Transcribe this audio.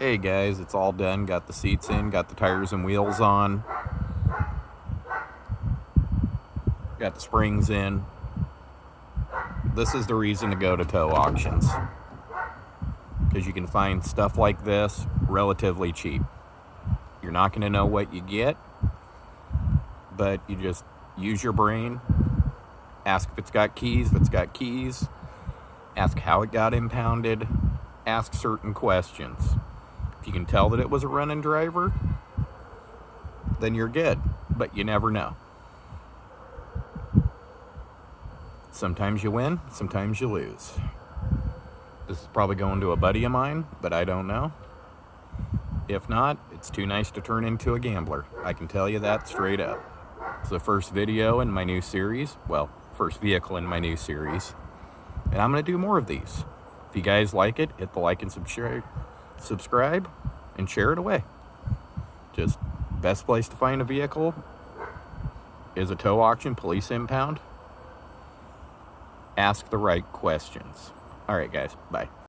Hey guys, it's all done. Got the seats in, got the tires and wheels on, got the springs in. This is the reason to go to tow auctions, because you can find stuff like this relatively cheap. You're not going to know what you get, but you just use your brain. Ask if it's got keys, ask how it got impounded, ask certain questions. If you can tell that it was a running driver, then you're good, but you never know. Sometimes you win, sometimes you lose. This is probably going to a buddy of mine, but I don't know. If not, it's too nice to turn into a gambler. I can tell you that straight up. It's the first video in my new series. Well, first vehicle in my new series. And I'm going to do more of these. If you guys like it, hit the like and subscribe and share it away. Just best place to find a vehicle is a tow auction, police impound. Ask the right questions. All right, guys. Bye.